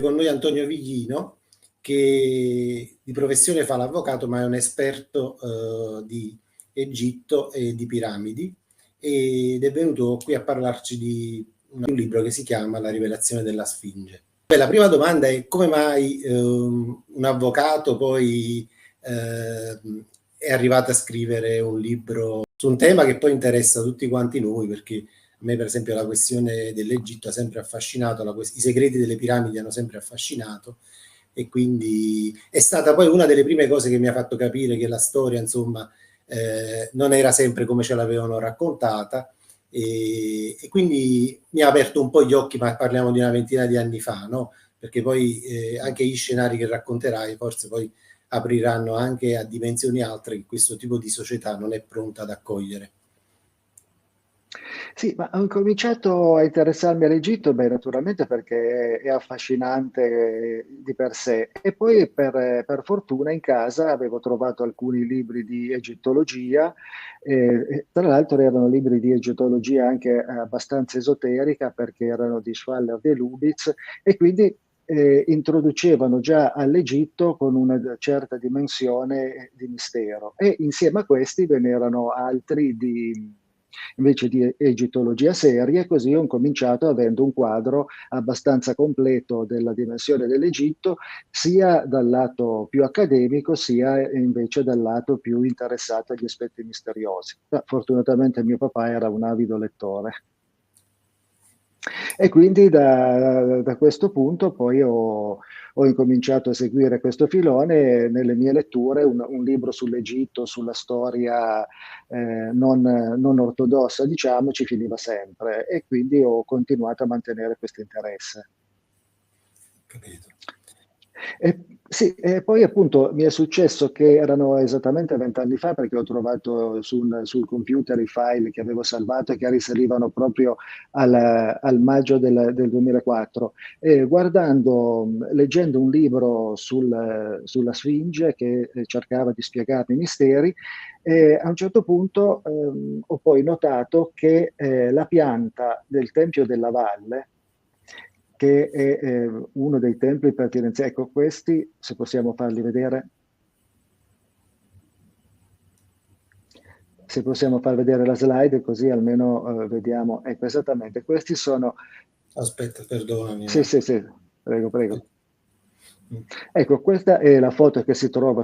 con noi Antonio Viglino, che di professione fa l'avvocato, ma è un esperto di Egitto e di piramidi, ed è venuto qui a parlarci di un libro che si chiama La rivelazione della Sfinge. La prima domanda è: come mai un avvocato poi è arrivato a scrivere un libro su un tema che poi interessa tutti quanti noi? Perché a me, per esempio, la questione dell'Egitto ha sempre affascinato, i segreti delle piramidi hanno sempre affascinato, e quindi è stata poi una delle prime cose che mi ha fatto capire che la storia, insomma, non era sempre come ce l'avevano raccontata, e quindi mi ha aperto un po' gli occhi, ma parliamo di una ventina di anni fa, no? Perché poi anche gli scenari che racconterai forse poi apriranno anche a dimensioni altre che questo tipo di società non è pronta ad accogliere. Sì, ma ho cominciato a interessarmi all'Egitto, beh, naturalmente perché è affascinante di per sé, e poi per fortuna in casa avevo trovato alcuni libri di egittologia, e tra l'altro erano libri di egittologia anche abbastanza esoterica, perché erano di Schwaller de Lubitz, e quindi introducevano già all'Egitto con una certa dimensione di mistero, e insieme a questi ve n'erano altri invece di egittologia seria, e così ho cominciato avendo un quadro abbastanza completo della dimensione dell'Egitto, sia dal lato più accademico, sia invece dal lato più interessato agli aspetti misteriosi. Ma fortunatamente mio papà era un avido lettore. E quindi da questo punto poi ho incominciato a seguire questo filone, e nelle mie letture un libro sull'Egitto, sulla storia non ortodossa, diciamo, ci finiva sempre, e quindi ho continuato a mantenere questo interesse. Capito? Sì, e poi appunto mi è successo che erano esattamente 20 anni fa, perché ho trovato sul computer i file che avevo salvato e che risalivano proprio al maggio del 2004. E leggendo un libro sulla Sfinge che cercava di spiegarmi i misteri, a un certo punto ho poi notato che la pianta del Tempio della Valle, che è uno dei templi pertinenza. Ecco, questi, se possiamo farli vedere, se possiamo far vedere la slide, così almeno vediamo. Ecco, esattamente, questi sono. Aspetta, perdonami, Sì, ma sì, sì, prego, prego. mm, Ecco, questa è la foto che si trova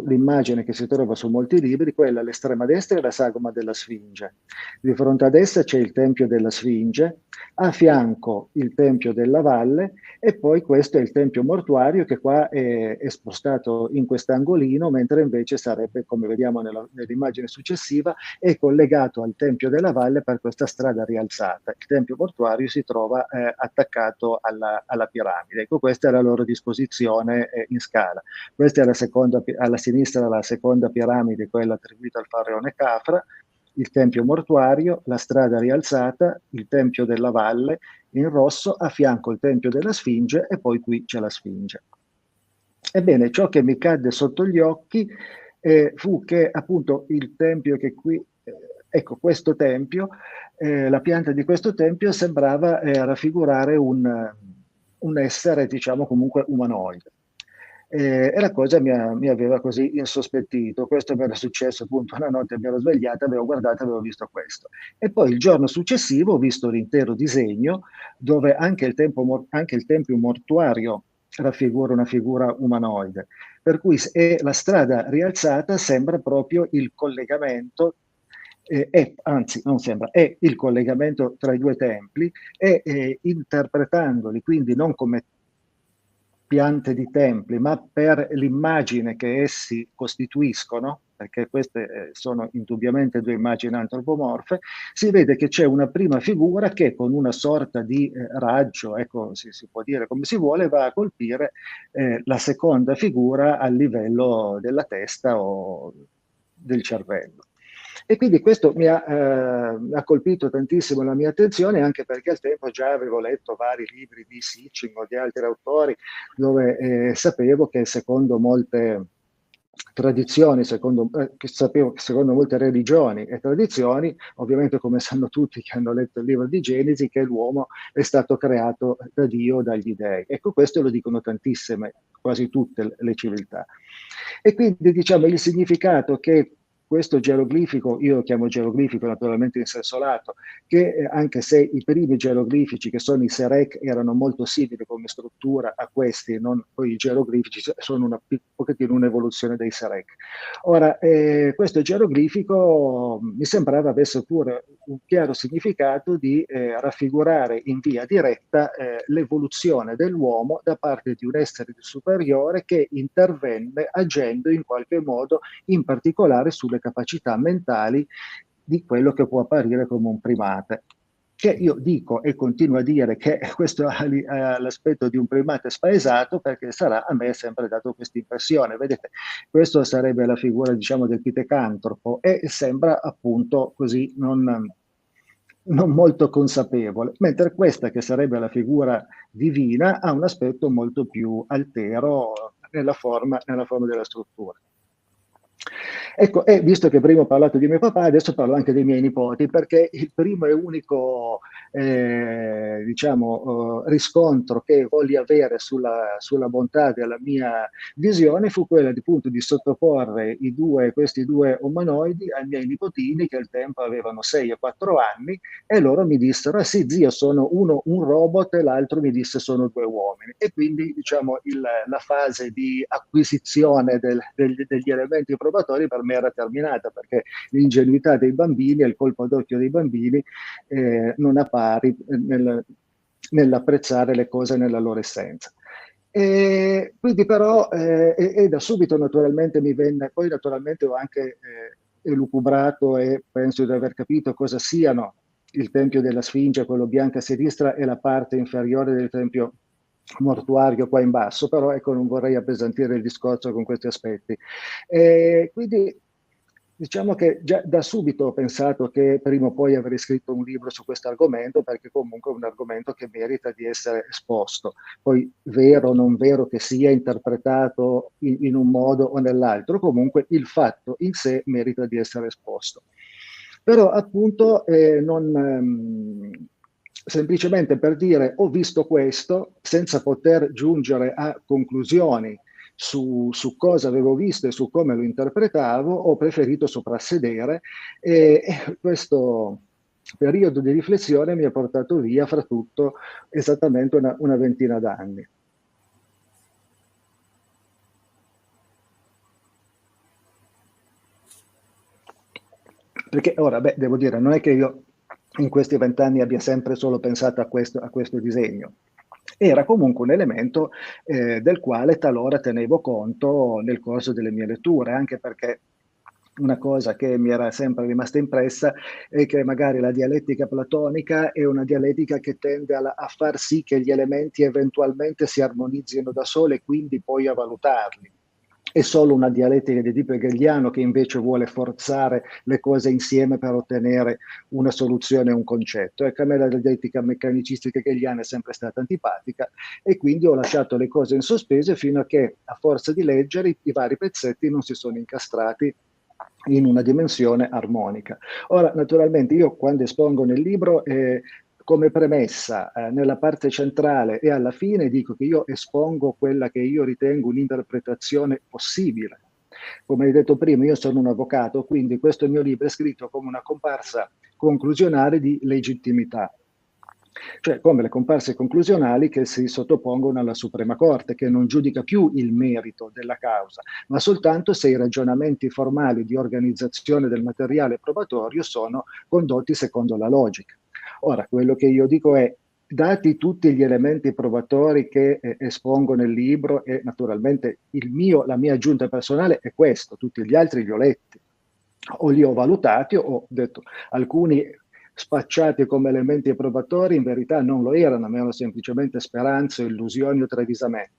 l'immagine che si trova su molti libri. Quella all'estrema destra è la sagoma della Sfinge. Di fronte a destra c'è il Tempio della Sfinge, a fianco il Tempio della Valle, e poi questo è il Tempio mortuario, che qua è spostato in quest'angolino, mentre invece sarebbe, come vediamo nell'immagine successiva, è collegato al Tempio della Valle per questa strada rialzata. Il Tempio mortuario si trova attaccato alla piramide. Ecco, questa è la loro disposizione in scala. Questa è alla sinistra la seconda piramide, quella attribuita al faraone Khafra, il Tempio mortuario, la strada rialzata, il Tempio della Valle in rosso, a fianco il Tempio della Sfinge, e poi qui c'è la Sfinge. Ebbene, ciò che mi cadde sotto gli occhi fu che appunto il tempio che qui, ecco, questo tempio, la pianta di questo tempio sembrava raffigurare un essere, diciamo, comunque umanoide. E la cosa mi aveva così insospettito. Questo mi era successo appunto una notte, mi ero svegliata, avevo guardato, avevo visto questo. E poi il giorno successivo ho visto l'intero disegno, dove anche il tempio mortuario raffigura una figura umanoide. Per cui la strada rialzata sembra proprio il collegamento, anzi non sembra, è il collegamento tra i due templi, e interpretandoli quindi non come piante di templi, ma per l'immagine che essi costituiscono, perché queste sono indubbiamente due immagini antropomorfe, si vede che c'è una prima figura che con una sorta di raggio, ecco, si può dire come si vuole, va a colpire la seconda figura al livello della testa o del cervello. E quindi questo mi ha colpito tantissimo la mia attenzione, anche perché al tempo già avevo letto vari libri di Sitchin o di altri autori, dove sapevo che secondo tradizioni, che sapevo che secondo molte religioni e tradizioni, ovviamente come sanno tutti che hanno letto il libro di Genesi, che l'uomo è stato creato da Dio, dagli dei. Ecco, questo lo dicono tantissime, quasi tutte le civiltà. E quindi diciamo il significato che questo geroglifico, io lo chiamo geroglifico naturalmente in senso lato, che anche se i primi geroglifici, che sono i Serec, erano molto simili come struttura a questi, non, poi i geroglifici sono un pochettino un'evoluzione dei Serec. Ora, questo geroglifico mi sembrava avesse pure un chiaro significato di raffigurare in via diretta l'evoluzione dell'uomo da parte di un essere superiore che intervenne agendo in qualche modo, in particolare sulle capacità mentali di quello che può apparire come un primate. Che io dico e continuo a dire che questo ha l'aspetto di un primate spaesato, perché sarà, a me è sempre dato questa impressione. Vedete, questo sarebbe la figura, diciamo, del pitecantropo e sembra appunto così non molto consapevole, mentre questa, che sarebbe la figura divina, ha un aspetto molto più altero nella forma della struttura. Ecco, e visto che prima ho parlato di mio papà, adesso parlo anche dei miei nipoti, perché il primo e unico diciamo, riscontro che volli avere sulla bontà della mia visione fu quella di, appunto, di sottoporre questi due umanoidi ai miei nipotini, che al tempo avevano 6 e 4 anni, e loro mi dissero: ah sì zio, sono uno un robot, e l'altro mi disse sono 2 uomini. E quindi diciamo la fase di acquisizione degli elementi probatori per me era terminata, perché l'ingenuità dei bambini e il colpo d'occhio dei bambini non ha pari nell'apprezzare le cose nella loro essenza. E quindi però, e da subito naturalmente mi venne, poi naturalmente ho anche elucubrato e penso di aver capito cosa siano il Tempio della Sfinge, quello bianco a sinistra, e la parte inferiore del Tempio mortuario qua in basso, però ecco, non vorrei appesantire il discorso con questi aspetti. Quindi diciamo che già da subito ho pensato che prima o poi avrei scritto un libro su questo argomento, perché comunque è un argomento che merita di essere esposto. Poi vero o non vero che sia interpretato in un modo o nell'altro, comunque il fatto in sé merita di essere esposto. Però appunto semplicemente per dire ho visto questo, senza poter giungere a conclusioni su cosa avevo visto e su come lo interpretavo, ho preferito soprassedere, e questo periodo di riflessione mi ha portato via, fra tutto, esattamente una ventina d'anni. Perché ora, beh, devo dire, non è che io in questi 20 anni abbia sempre solo pensato a questo disegno. Era comunque un elemento del quale talora tenevo conto nel corso delle mie letture, anche perché una cosa che mi era sempre rimasta impressa è che magari la dialettica platonica è una dialettica che tende a far sì che gli elementi eventualmente si armonizzino da soli e quindi poi a valutarli. È solo una dialettica di tipo hegeliano che invece vuole forzare le cose insieme per ottenere una soluzione, un concetto. Ecco, a me la dialettica meccanicistica hegeliana è sempre stata antipatica, e quindi ho lasciato le cose in sospeso fino a che, a forza di leggere, i vari pezzetti non si sono incastrati in una dimensione armonica. Ora, naturalmente, io quando espongo nel libro, come premessa, nella parte centrale e alla fine, dico che io espongo quella che io ritengo un'interpretazione possibile. Come hai detto prima, io sono un avvocato, quindi questo mio libro è scritto come una comparsa conclusionale di legittimità, cioè come le comparse conclusionali che si sottopongono alla Suprema Corte, che non giudica più il merito della causa, ma soltanto se i ragionamenti formali di organizzazione del materiale probatorio sono condotti secondo la logica. Ora, quello che io dico è: dati tutti gli elementi probatori che espongo nel libro, e naturalmente la mia aggiunta personale è questo, tutti gli altri li ho letti, o li ho valutati, o ho detto alcuni spacciati come elementi probatori in verità non lo erano, ma erano semplicemente speranze, illusioni o travisamenti.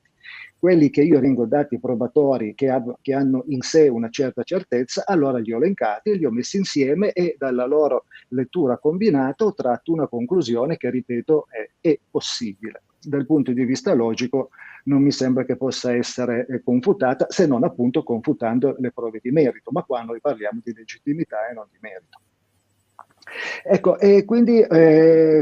Quelli che io ritengo dati probatori che hanno in sé una certa certezza, allora li ho elencati, li ho messi insieme, e dalla loro lettura combinata ho tratto una conclusione che, ripeto, è possibile. dal punto di vista logico non mi sembra che possa essere confutata, se non appunto confutando le prove di merito, ma qua noi parliamo di legittimità e non di merito. Ecco, e quindi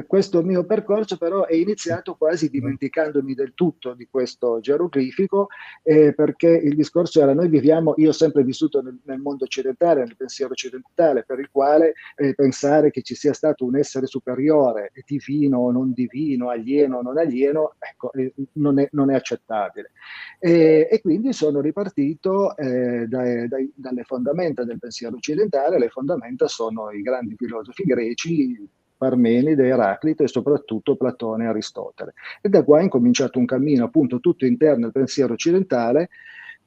questo mio percorso però è iniziato quasi dimenticandomi del tutto di questo geroglifico, perché il discorso era: noi viviamo, io ho sempre vissuto nel mondo occidentale, nel pensiero occidentale, per il quale pensare che ci sia stato un essere superiore, divino o non divino, alieno o non alieno, ecco, non è accettabile. E quindi sono ripartito dalle fondamenta del pensiero occidentale. Le fondamenta sono i grandi filosofi greci, Parmenide, Eraclito e soprattutto Platone e Aristotele. E da qua è incominciato un cammino appunto tutto interno al pensiero occidentale,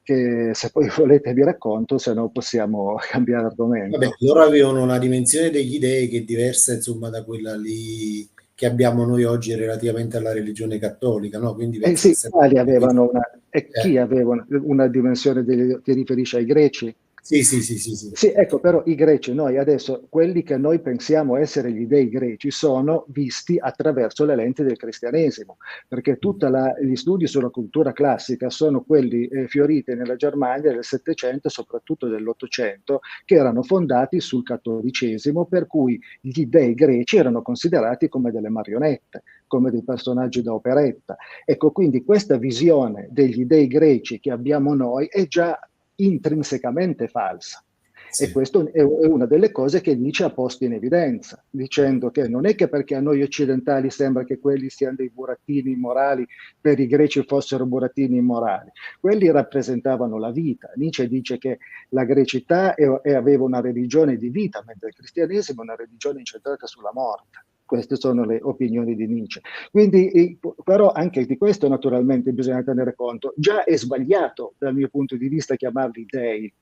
che se poi volete vi racconto, se no possiamo cambiare Vabbè, argomento. loro avevano una dimensione degli dei che è diversa, insomma, da quella lì che abbiamo noi oggi relativamente alla religione cattolica, no? Quindi Eh penso che sì, sia... quali avevano e chi Eh, aveva una dimensione, ti riferisci ai greci? sì, sì, sì, sì, sì. Sì, ecco, però i greci, noi adesso, quelli che noi pensiamo essere gli dei greci, sono visti attraverso le lenti del cristianesimo, perché tutti gli studi sulla cultura classica sono quelli fioriti nella Germania del Settecento e soprattutto dell'Ottocento, che erano fondati sul cattolicesimo, per cui gli dei greci erano considerati come delle marionette, come dei personaggi da operetta. Ecco, quindi questa visione degli dei greci che abbiamo noi è già intrinsecamente falsa. E Sì. questa è una delle cose che Nietzsche ha posto in evidenza, dicendo che non è che perché a noi occidentali sembra che quelli siano dei burattini immorali, per i greci fossero burattini immorali. Quelli rappresentavano la vita. Nietzsche dice che la grecità aveva una religione di vita, mentre il cristianesimo è una religione incentrata sulla morte. Queste sono le opinioni di Nietzsche. Quindi, però anche di questo naturalmente bisogna tenere conto. Già è sbagliato dal mio punto di vista chiamarli dei,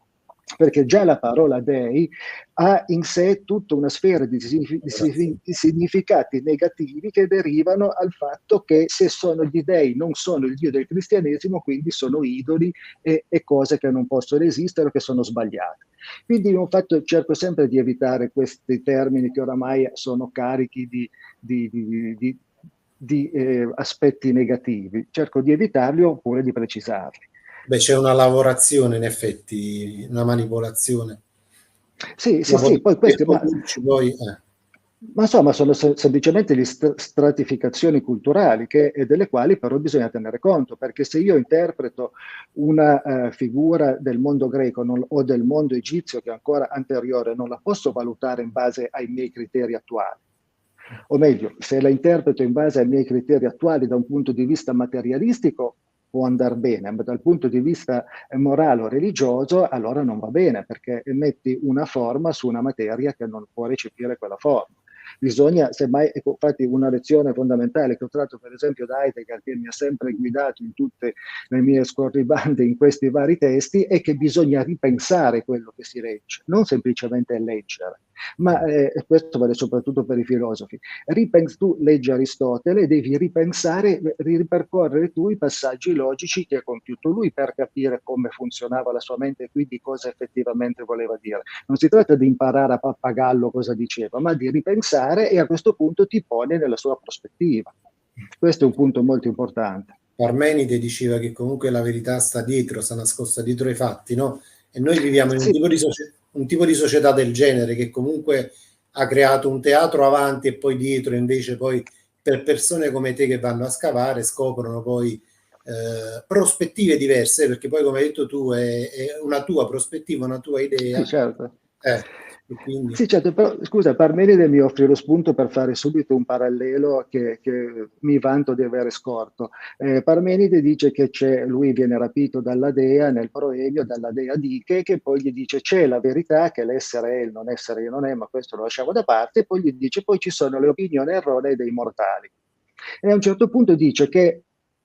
perché già la parola dei ha in sé tutta una sfera di significati negativi che derivano dal fatto che se sono gli dei non sono il Dio del cristianesimo, quindi sono idoli e cose che non possono esistere, che sono sbagliate. Quindi cerco sempre di evitare questi termini che oramai sono carichi di, di, di, di aspetti negativi, cerco di evitarli oppure di precisarli. Beh, c'è una lavorazione, in effetti, una manipolazione. Sì, sì, Dopo sì, poi per questi, condurci poi... ma insomma sono semplicemente le stratificazioni culturali delle quali però bisogna tenere conto, perché se io interpreto una figura del mondo greco o del mondo egizio che è ancora anteriore, non la posso valutare in base ai miei criteri attuali. O meglio, se la interpreto in base ai miei criteri attuali da un punto di vista materialistico, può andare bene, ma dal punto di vista morale o religioso, allora non va bene, perché metti una forma su una materia che non può recepire quella forma. Bisogna, semmai, ecco, infatti una lezione fondamentale che ho tratto per esempio da Heidegger, che mi ha sempre guidato in tutte le mie scorribande in questi vari testi, è che bisogna ripensare quello che si legge, non semplicemente leggere. Ma questo vale soprattutto per i filosofi. Tu leggi Aristotele, devi ripensare, ripercorrere tu i passaggi logici che ha compiuto lui per capire come funzionava la sua mente e quindi cosa effettivamente voleva dire. Non si tratta di imparare a pappagallo cosa diceva, ma di ripensare e a questo punto ti pone nella sua prospettiva. Questo è un punto molto importante. Parmenide diceva che comunque la verità sta dietro, sta nascosta dietro ai fatti, no? E noi viviamo in Sì, un tipo di società del genere che comunque ha creato un teatro avanti e poi dietro, invece poi per persone come te che vanno a scavare scoprono poi prospettive diverse, perché poi come hai detto tu è una tua prospettiva, una tua sì, idea, certo. e quindi Sì, certo, però scusa, Parmenide mi offre lo spunto per fare subito un parallelo che mi vanto di avere scorto. Parmenide dice che lui viene rapito dalla dea nel proemio, dalla dea Dike, che poi gli dice c'è la verità, che l'essere è, il non essere io non è, ma questo lo lasciamo da parte, e poi gli dice poi ci sono le opinioni erronee dei mortali. E a un certo punto dice che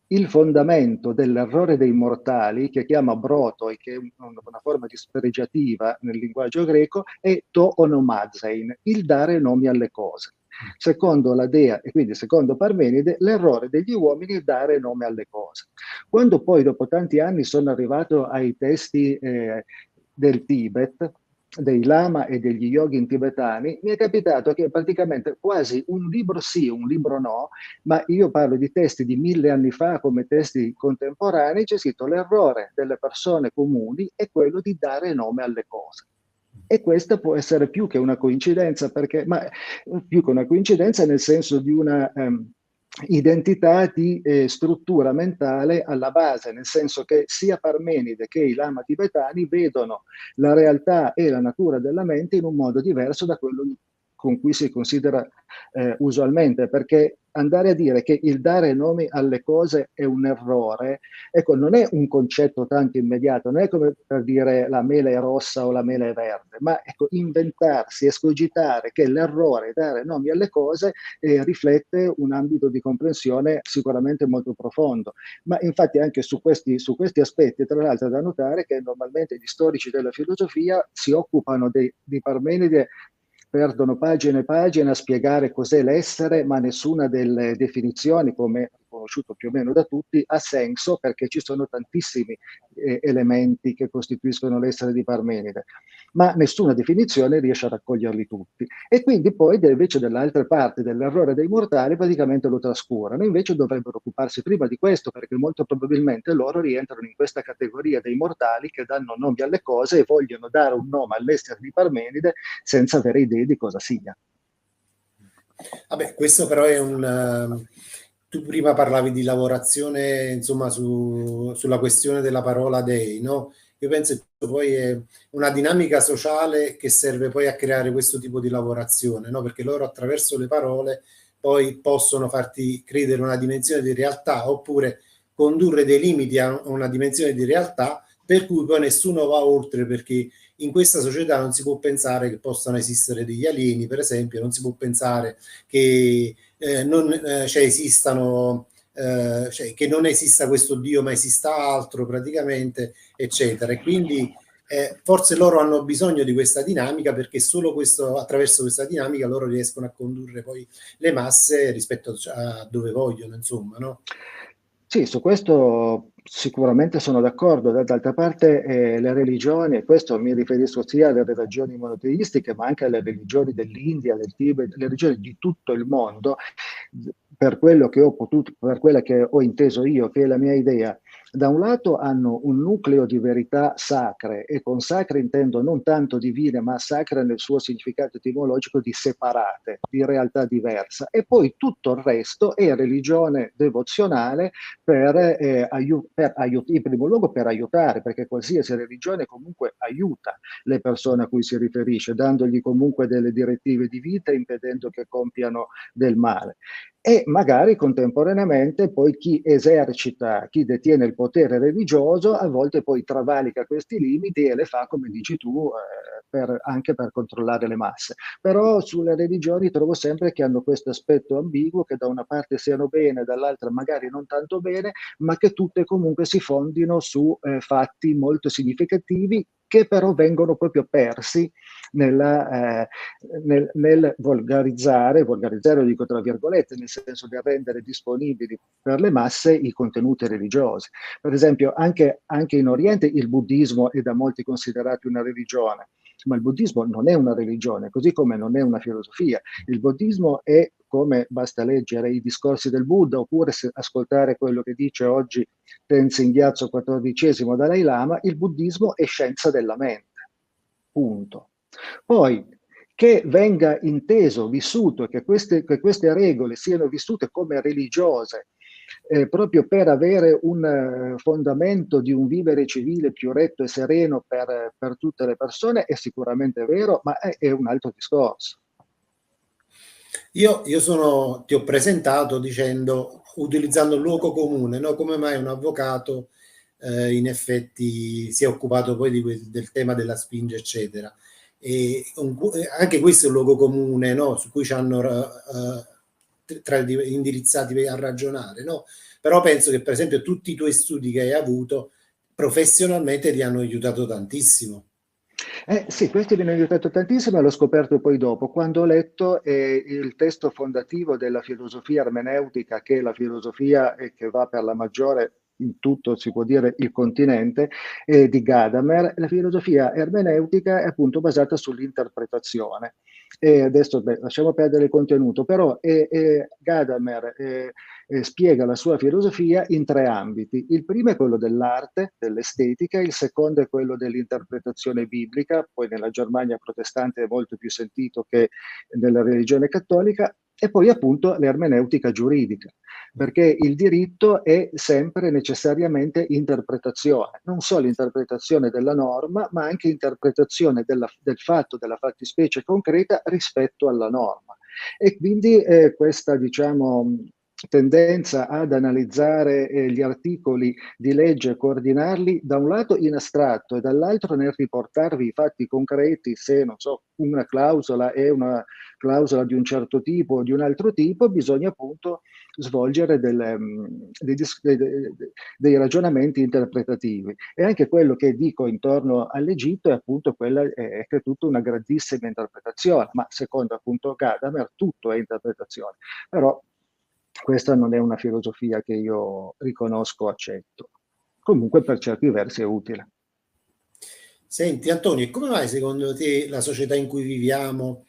il fondamento dell'errore dei mortali, che chiama broto e che è una forma dispregiativa nel linguaggio greco, è to onomazein, il dare nomi alle cose. Secondo la dea, e quindi secondo Parmenide, l'errore degli uomini è dare nome alle cose. Quando poi, dopo tanti anni, sono arrivato ai testi del Tibet, dei lama e degli yogin tibetani, mi è capitato che praticamente quasi un libro sì, un libro no, ma io parlo di testi di 1000 anni fa come testi contemporanei, c'è scritto l'errore delle persone comuni è quello di dare nome alle cose. E questa può essere più che una coincidenza, ma più che una coincidenza nel senso di una identità di struttura mentale alla base, nel senso che sia Parmenide che i lama tibetani vedono la realtà e la natura della mente in un modo diverso da quello con cui si considera usualmente, perché andare a dire che il dare nomi alle cose è un errore, ecco, non è un concetto tanto immediato, non è come per dire la mela è rossa o la mela è verde, ma ecco, inventarsi, escogitare che l'errore è dare nomi alle cose riflette un ambito di comprensione sicuramente molto profondo. Ma infatti anche su questi aspetti, tra l'altro, è da notare che normalmente gli storici della filosofia si occupano di Parmenide, perdono pagine e pagine a spiegare cos'è l'essere, ma nessuna delle definizioni, come riconosciuto più o meno da tutti, ha senso perché ci sono tantissimi elementi che costituiscono l'essere di Parmenide, ma nessuna definizione riesce a raccoglierli tutti. E quindi poi invece dall'altra parte dell'errore dei mortali praticamente lo trascurano, invece dovrebbero occuparsi prima di questo perché molto probabilmente loro rientrano in questa categoria dei mortali che danno nomi alle cose e vogliono dare un nome all'essere di Parmenide senza avere idea di cosa sia. Vabbè, questo però è tu prima parlavi di lavorazione, insomma, sulla questione della parola dei, no? Io penso che poi è una dinamica sociale che serve poi a creare questo tipo di lavorazione, no? Perché loro attraverso le parole poi possono farti credere una dimensione di realtà oppure condurre dei limiti a una dimensione di realtà per cui poi nessuno va oltre, perché in questa società non si può pensare che possano esistere degli alieni, per esempio, non si può pensare che non cioè esistano cioè, che non esista questo Dio ma esista altro praticamente, eccetera. E quindi forse loro hanno bisogno di questa dinamica perché solo attraverso questa dinamica loro riescono a condurre poi le masse rispetto a dove vogliono, insomma, no? Sì, su questo sicuramente sono d'accordo. D'altra parte, le religioni, e questo mi riferisco sia alle religioni monoteistiche, ma anche alle religioni dell'India, del Tibet, le religioni di tutto il mondo, per quello che ho potuto, per quella che ho inteso io, che è la mia idea, da un lato hanno un nucleo di verità sacre, e con sacre intendo non tanto divine, ma sacre nel suo significato etimologico di separate, di realtà diversa, e poi tutto il resto è religione devozionale in primo luogo per aiutare, perché qualsiasi religione comunque aiuta le persone a cui si riferisce, dandogli comunque delle direttive di vita, impedendo che compiano del male. E magari contemporaneamente poi chi esercita, chi detiene il potere religioso, a volte poi travalica questi limiti e le fa, come dici tu, anche per controllare le masse. Però sulle religioni trovo sempre che hanno questo aspetto ambiguo, che da una parte siano bene, dall'altra magari non tanto bene, ma che tutte comunque si fondino su fatti molto significativi che però vengono proprio persi nel volgarizzare lo dico tra virgolette, nel senso di rendere disponibili per le masse i contenuti religiosi. Per esempio, anche in Oriente il buddismo è da molti considerato una religione, ma il buddismo non è una religione, così come non è una filosofia. Il buddismo è, come basta leggere i discorsi del Buddha, oppure ascoltare quello che dice oggi Tenzin Gyatso XIV Dalai Lama, il buddismo è scienza della mente, punto. Poi, che venga inteso, vissuto, e che queste regole siano vissute come religiose, proprio per avere un fondamento di un vivere civile più retto e sereno per tutte le persone, è sicuramente vero, ma è un altro discorso. Io ti ho presentato dicendo, utilizzando il luogo comune, no? Come mai un avvocato in effetti si è occupato poi del tema della spinge, eccetera. Anche questo è un luogo comune, no? Su cui ci hanno indirizzati a ragionare, no? Però penso che per esempio tutti i tuoi studi che hai avuto professionalmente ti hanno aiutato tantissimo. Sì, questo mi ha aiutato tantissimo e l'ho scoperto poi dopo, quando ho letto il testo fondativo della filosofia ermeneutica, che è la filosofia che va per la maggiore in tutto, si può dire, il continente, di Gadamer. La filosofia ermeneutica è appunto basata sull'interpretazione. E adesso lasciamo perdere il contenuto, però Gadamer spiega la sua filosofia in tre ambiti. Il primo è quello dell'arte, dell'estetica, il secondo è quello dell'interpretazione biblica, poi nella Germania protestante è molto più sentito che nella religione cattolica, e poi appunto l'ermeneutica giuridica, perché il diritto è sempre necessariamente interpretazione, non solo interpretazione della norma, ma anche interpretazione del fatto, della fattispecie concreta rispetto alla norma. E quindi questa, diciamo, tendenza ad analizzare gli articoli di legge e coordinarli da un lato in astratto e dall'altro nel riportarvi i fatti concreti, se non so, una clausola è una clausola di un certo tipo o di un altro tipo, bisogna appunto svolgere dei ragionamenti interpretativi. E anche quello che dico intorno all'Egitto è appunto quella è che è tutta una grandissima interpretazione, ma secondo appunto Gadamer tutto è interpretazione. Però questa non è una filosofia che io riconosco, accetto. Comunque per certi versi è utile. Senti Antonio, e come mai secondo te la società in cui viviamo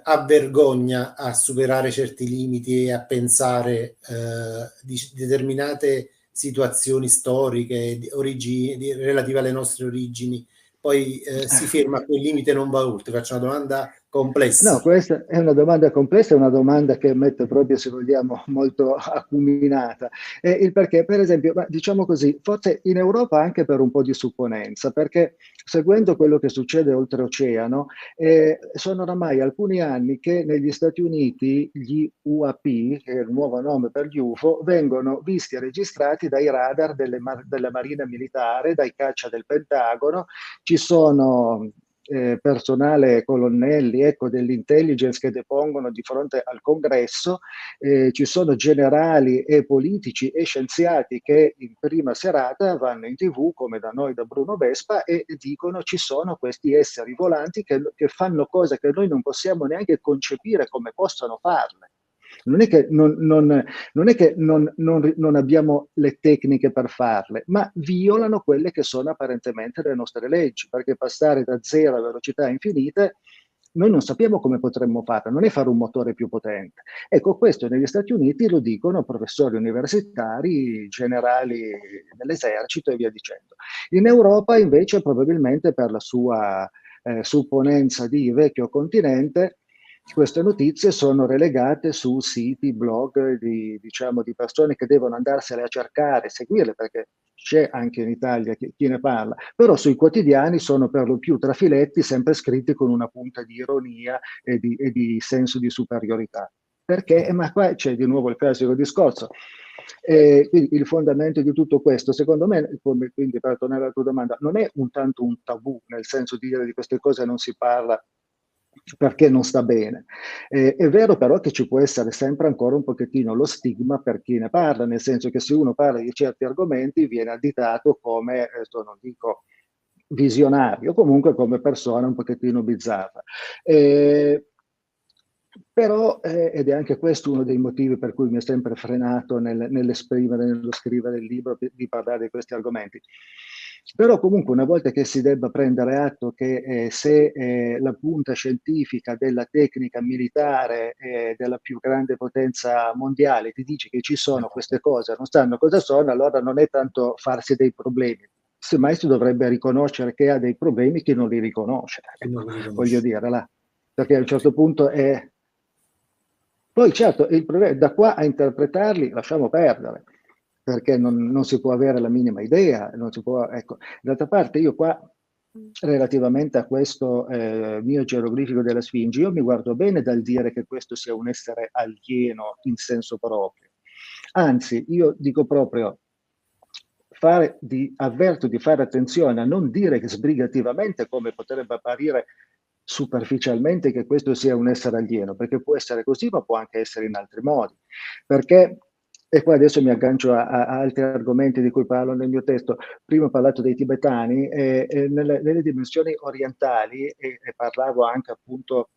ha vergogna a superare certi limiti e a pensare di determinate situazioni storiche, relative alle nostre origini, poi si ferma a quel limite e non va oltre? Faccio una domanda No, complessa. questa è una domanda complessa, è una domanda che mette proprio, se vogliamo, molto acuminata. Il perché, per esempio, diciamo così, forse in Europa anche per un po' di supponenza, perché seguendo quello che succede oltreoceano, sono oramai alcuni anni che negli Stati Uniti gli UAP, che è il nuovo nome per gli UFO, vengono visti e registrati dai radar della Marina Militare, dai caccia del Pentagono. Ci sono personale, colonnelli, ecco, dell'intelligence che depongono di fronte al Congresso, ci sono generali e politici e scienziati che in prima serata vanno in TV, come da noi da Bruno Vespa, e dicono ci sono questi esseri volanti che fanno cose che noi non possiamo neanche concepire come possano farle. Non è che non abbiamo le tecniche per farle, ma violano quelle che sono apparentemente le nostre leggi, perché passare da zero a velocità infinite noi non sappiamo come potremmo farlo, non è fare un motore più potente. Ecco, questo negli Stati Uniti lo dicono professori universitari, generali dell'esercito e via dicendo. In Europa invece probabilmente per la sua supponenza di vecchio continente, queste notizie sono relegate su siti, blog diciamo, di persone che devono andarsene a cercare, seguirle, perché c'è anche in Italia chi ne parla, però sui quotidiani sono per lo più trafiletti sempre scritti con una punta di ironia e di senso di superiorità. Perché? Ma qua c'è di nuovo il classico discorso. Quindi il fondamento di tutto questo, secondo me, quindi per tornare alla tua domanda, non è un tanto un tabù, nel senso di dire di queste cose non si parla perché non sta bene. È vero però che ci può essere sempre ancora un pochettino lo stigma per chi ne parla, nel senso che se uno parla di certi argomenti viene additato come, non dico visionario, comunque come persona un pochettino bizzarra. Però, ed è anche questo uno dei motivi per cui mi è sempre frenato nell'esprimere, nello scrivere il libro, di parlare di questi argomenti. Però comunque una volta che si debba prendere atto che se la punta scientifica della tecnica militare della più grande potenza mondiale ti dice che ci sono queste cose, non sanno cosa sono, allora non è tanto farsi dei problemi. Semmai si dovrebbe riconoscere che ha dei problemi che non li riconosce. Che non Ecco, li voglio riconosce. dire, là. Perché a un certo punto è... Poi certo, il problema da qua a interpretarli lasciamo perdere, perché non si può avere la minima idea, non si può, ecco. D'altra parte io qua, relativamente a questo mio geroglifico della Sfinge, io mi guardo bene dal dire che questo sia un essere alieno in senso proprio. Anzi, io dico proprio, avverto di fare attenzione a non dire che sbrigativamente, come potrebbe apparire superficialmente, che questo sia un essere alieno, perché può essere così, ma può anche essere in altri modi. Perché, e qua adesso mi aggancio a altri argomenti di cui parlo nel mio testo, prima ho parlato dei tibetani, nelle dimensioni orientali, e parlavo anche appunto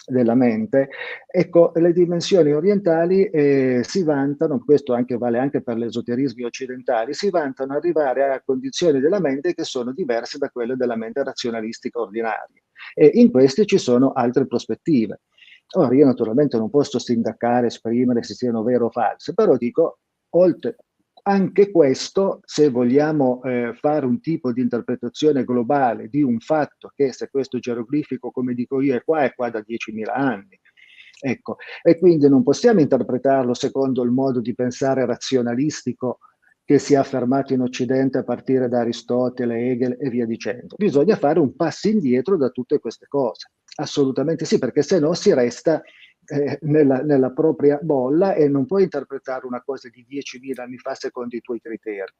della mente. Ecco, le dimensioni orientali si vantano, questo anche vale anche per gli esoterismi occidentali, si vantano ad arrivare a condizioni della mente che sono diverse da quelle della mente razionalistica ordinaria. E in queste ci sono altre prospettive. Ora, io naturalmente non posso sindacare, esprimere se siano vere o false, però dico, oltre anche questo, se vogliamo fare un tipo di interpretazione globale di un fatto che se questo geroglifico, come dico io, è qua da 10.000 anni, ecco, e quindi non possiamo interpretarlo secondo il modo di pensare razionalistico che si è affermato in Occidente a partire da Aristotele, Hegel e via dicendo. Bisogna fare un passo indietro da tutte queste cose. Assolutamente sì, perché se no si resta nella propria bolla e non puoi interpretare una cosa di 10.000 anni fa secondo i tuoi criteri.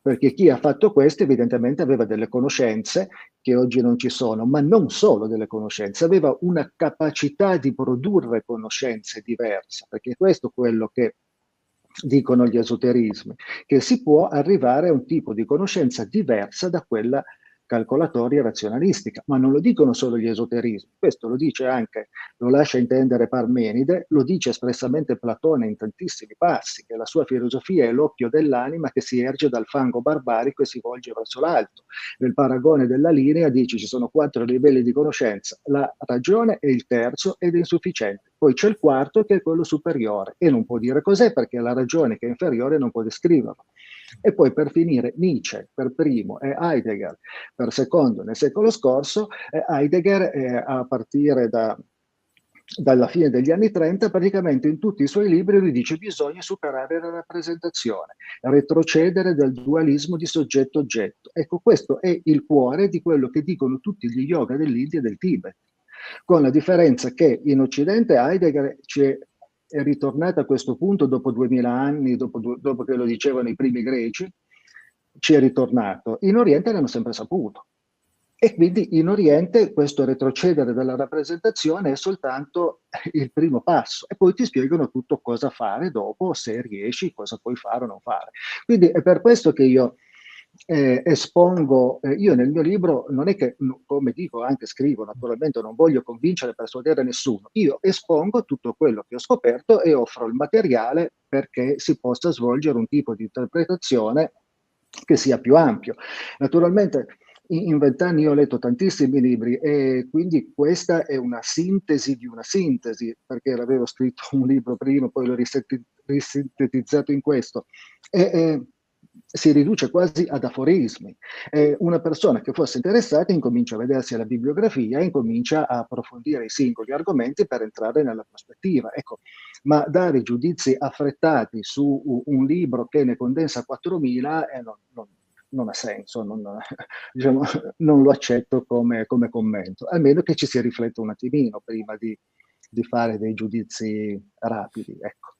Perché chi ha fatto questo evidentemente aveva delle conoscenze che oggi non ci sono, ma non solo delle conoscenze, aveva una capacità di produrre conoscenze diverse, perché questo è quello che dicono gli esoterismi, che si può arrivare a un tipo di conoscenza diversa da quella calcolatoria razionalistica, ma non lo dicono solo gli esoterismi, questo lo dice anche, lo lascia intendere Parmenide, lo dice espressamente Platone in tantissimi passi, che la sua filosofia è l'occhio dell'anima che si erge dal fango barbarico e si volge verso l'alto. Nel paragone della linea dice ci sono 4 livelli di conoscenza, la ragione è il terzo ed è insufficiente, poi c'è il quarto che è quello superiore e non può dire cos'è perché la ragione che è inferiore non può descriverlo. E poi per finire Nietzsche per primo e Heidegger per secondo nel secolo scorso, Heidegger a partire dalla fine degli anni 30 praticamente in tutti i suoi libri lui dice bisogna superare la rappresentazione, retrocedere dal dualismo di soggetto-oggetto. Ecco, questo è il cuore di quello che dicono tutti gli yoga dell'India e del Tibet, con la differenza che in Occidente Heidegger è ritornato a questo punto dopo 2000 anni, dopo che lo dicevano i primi greci, ci è ritornato. In Oriente l'hanno sempre saputo. E quindi in Oriente questo retrocedere dalla rappresentazione è soltanto il primo passo e poi ti spiegano tutto cosa fare dopo, se riesci, cosa puoi fare o non fare. Quindi è per questo che io espongo, io nel mio libro non è che, come dico, anche scrivo, naturalmente non voglio convincere, persuadere nessuno, io espongo tutto quello che ho scoperto e offro il materiale perché si possa svolgere un tipo di interpretazione che sia più ampio. Naturalmente in 20 anni io ho letto tantissimi libri e quindi questa è una sintesi di una sintesi, perché avevo scritto un libro prima, poi l'ho risintetizzato in questo. E si riduce quasi ad aforismi. Una persona che fosse interessata incomincia a vedersi la bibliografia e incomincia a approfondire i singoli argomenti per entrare nella prospettiva. Ecco, ma dare giudizi affrettati su un libro che ne condensa 4.000 non ha senso, diciamo, non lo accetto come commento, almeno che ci si rifletta un attimino prima di fare dei giudizi rapidi. Ecco.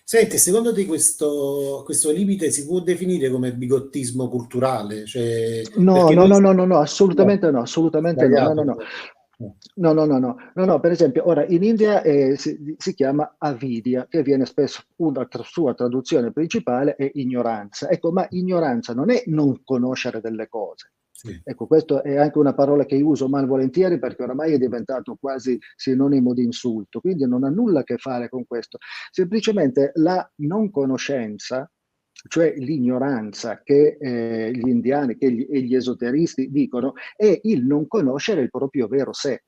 Senti, secondo te questo limite si può definire come bigottismo culturale? Cioè, No, perché no, noi... no, no, no, no, No, assolutamente no, assolutamente no, no, no, sbagliato. no. No. No, no, no, no, no, no, per esempio, ora in India si chiama avidya, che viene spesso, una sua traduzione principale è ignoranza. Ecco, ma ignoranza non è non conoscere delle cose. Sì. Ecco, questa è anche una parola che uso malvolentieri perché oramai è diventato quasi sinonimo di insulto, quindi non ha nulla a che fare con questo. Semplicemente la non conoscenza, cioè l'ignoranza che gli indiani e gli esoteristi dicono, è il non conoscere il proprio vero sé.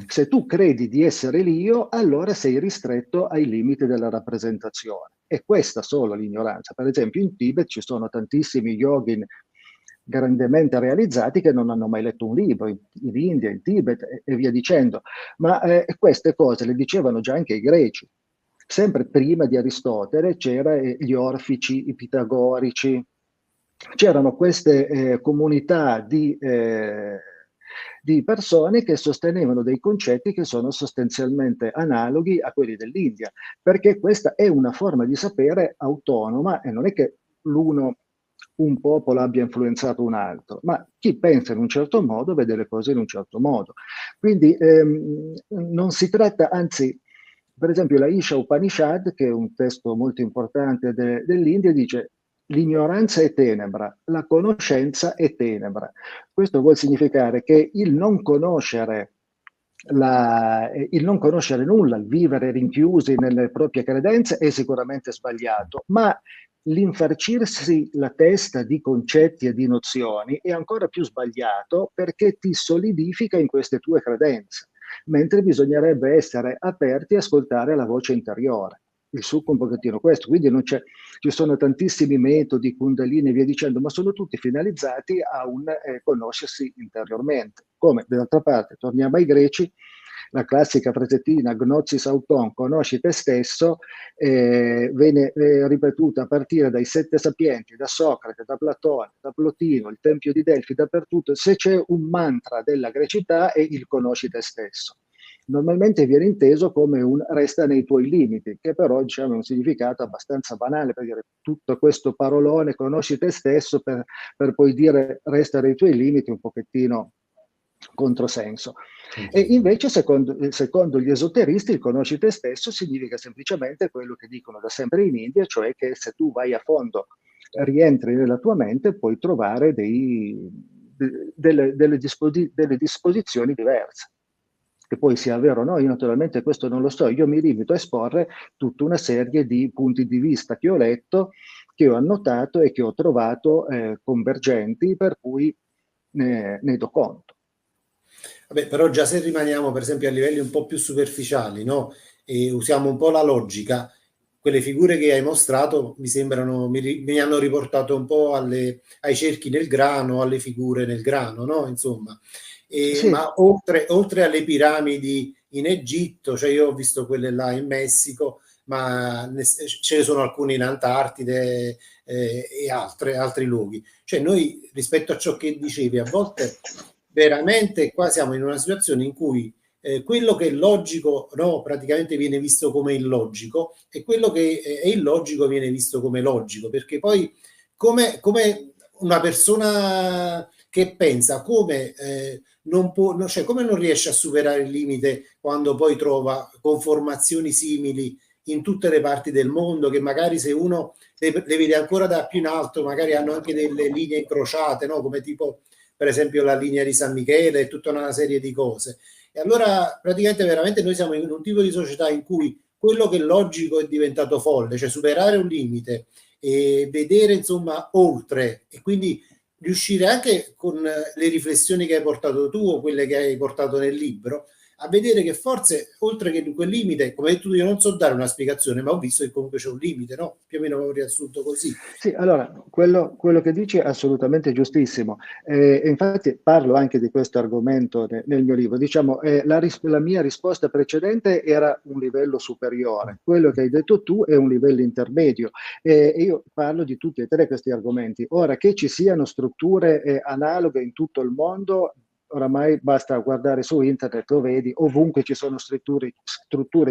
Se tu credi di essere l'io, allora sei ristretto ai limiti della rappresentazione. E questa solo l'ignoranza. Per esempio, in Tibet ci sono tantissimi yogin grandemente realizzati che non hanno mai letto un libro, in India, in Tibet e via dicendo. Ma queste cose le dicevano già anche i greci. Sempre prima di Aristotele c'erano gli orfici, i pitagorici, c'erano queste comunità di persone che sostenevano dei concetti che sono sostanzialmente analoghi a quelli dell'India, perché questa è una forma di sapere autonoma e non è che un popolo abbia influenzato un altro, ma chi pensa in un certo modo vede le cose in un certo modo. Quindi non si tratta, anzi, per esempio la Isha Upanishad, che è un testo molto importante dell'India, dice l'ignoranza è tenebra, la conoscenza è tenebra. Questo vuol significare che il non conoscere il non conoscere nulla, il vivere rinchiusi nelle proprie credenze è sicuramente sbagliato, ma l'infarcirsi la testa di concetti e di nozioni è ancora più sbagliato perché ti solidifica in queste tue credenze, mentre bisognerebbe essere aperti e ascoltare la voce interiore. Il succo è un pochettino questo, quindi non c'è, ci sono tantissimi metodi, Kundalini e via dicendo, ma sono tutti finalizzati a un conoscersi interiormente. Come d'altra parte, torniamo ai greci, la classica frasettina Gnosis auton, conosci te stesso, viene ripetuta a partire dai sette sapienti, da Socrate, da Platone, da Plotino, il Tempio di Delfi, dappertutto. Se c'è un mantra della grecità è il conosci te stesso. Normalmente viene inteso come un resta nei tuoi limiti, che però diciamo, è un significato abbastanza banale, per dire tutto questo parolone conosci te stesso per poi dire resta nei tuoi limiti un pochettino controsenso. E invece secondo gli esoteristi il conosci te stesso significa semplicemente quello che dicono da sempre in India, cioè che se tu vai a fondo, rientri nella tua mente, puoi trovare delle disposizioni diverse. Che poi sia vero o no, io naturalmente questo non lo so, io mi limito a esporre tutta una serie di punti di vista che ho letto, che ho annotato e che ho trovato convergenti, per cui ne do conto. Vabbè, però già se rimaniamo per esempio a livelli un po' più superficiali, no? E usiamo un po' la logica, quelle figure che hai mostrato mi sembrano, mi hanno riportato un po' ai cerchi nel grano, alle figure nel grano, no? Insomma, Sì, ma oltre alle piramidi in Egitto, cioè io ho visto quelle là in Messico, ma ce ne sono alcune in Antartide e altri luoghi. Cioè noi rispetto a ciò che dicevi, a volte veramente qua siamo in una situazione in cui quello che è logico, no, praticamente viene visto come illogico e quello che è illogico viene visto come logico, perché poi come una persona che pensa come non può, cioè come non riesce a superare il limite quando poi trova conformazioni simili in tutte le parti del mondo, che magari se uno le vede ancora da più in alto, magari hanno anche delle linee incrociate, no? Come tipo per esempio la linea di San Michele e tutta una serie di cose. E allora praticamente veramente noi siamo in un tipo di società in cui quello che è logico è diventato folle, cioè superare un limite e vedere insomma oltre e quindi riuscire anche con le riflessioni che hai portato tu o quelle che hai portato nel libro a vedere che forse oltre che quel limite, come hai detto tu, io non so dare una spiegazione, ma ho visto che comunque c'è un limite, no? Più o meno ho riassunto così. sì, allora, quello che dici è assolutamente giustissimo. E infatti parlo anche di questo argomento nel mio libro. Diciamo, la mia risposta precedente era un livello superiore. Quello che hai detto tu è un livello intermedio. E io parlo di tutti e tre questi argomenti. Ora, che ci siano strutture analoghe in tutto il mondo, oramai basta guardare su internet, lo vedi, ovunque ci sono strutture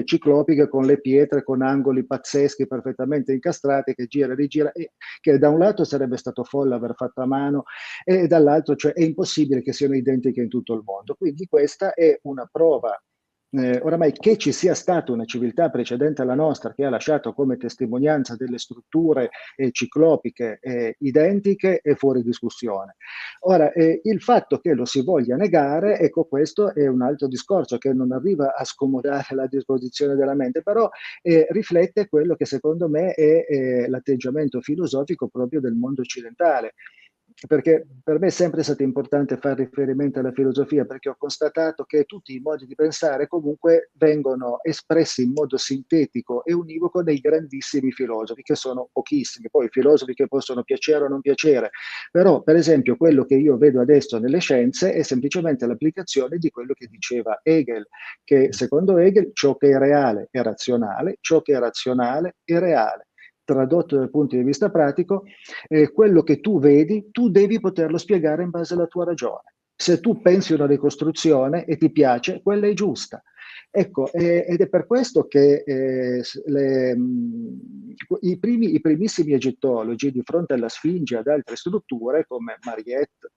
ciclopiche con le pietre, con angoli pazzeschi, perfettamente incastrati, che gira e rigira, e che da un lato sarebbe stato folle aver fatto a mano, e dall'altro cioè, è impossibile che siano identiche in tutto il mondo. Quindi questa è una prova. Oramai che ci sia stata una civiltà precedente alla nostra che ha lasciato come testimonianza delle strutture ciclopiche identiche è fuori discussione. Ora, il fatto che lo si voglia negare, ecco, questo è un altro discorso che non arriva a scomodare la disposizione della mente, però riflette quello che secondo me è l'atteggiamento filosofico proprio del mondo occidentale. Perché per me è sempre stato importante fare riferimento alla filosofia, perché ho constatato che tutti i modi di pensare comunque vengono espressi in modo sintetico e univoco dai grandissimi filosofi, che sono pochissimi. Poi filosofi che possono piacere o non piacere, però per esempio quello che io vedo adesso nelle scienze è semplicemente l'applicazione di quello che diceva Hegel, che secondo Hegel ciò che è reale è razionale, ciò che è razionale è reale. Tradotto dal punto di vista pratico, quello che tu vedi, tu devi poterlo spiegare in base alla tua ragione. Se tu pensi una ricostruzione e ti piace, quella è giusta. Ecco, ed è per questo che i primissimi egittologi di fronte alla Sfinge e ad altre strutture come Mariette,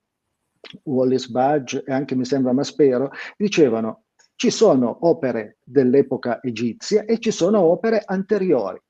Wallis Budge e anche mi sembra Maspero, dicevano ci sono opere dell'epoca egizia e ci sono opere anteriori.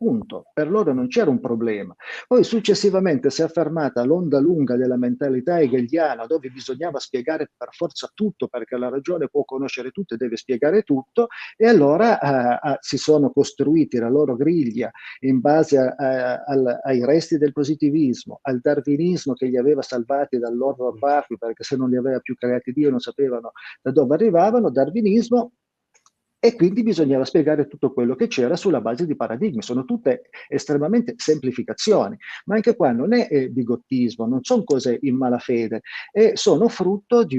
punto. Per loro non c'era un problema. Poi successivamente si è affermata l'onda lunga della mentalità hegeliana, dove bisognava spiegare per forza tutto, perché la ragione può conoscere tutto e deve spiegare tutto, e allora si sono costruiti la loro griglia in base ai resti del positivismo, al darwinismo che li aveva salvati dall'horror vacui, perché se non li aveva più creati Dio non sapevano da dove arrivavano, darwinismo, e quindi bisognava spiegare tutto quello che c'era sulla base di paradigmi. Sono tutte estremamente semplificazioni, ma anche qua non è bigottismo, non sono cose in malafede, sono frutto di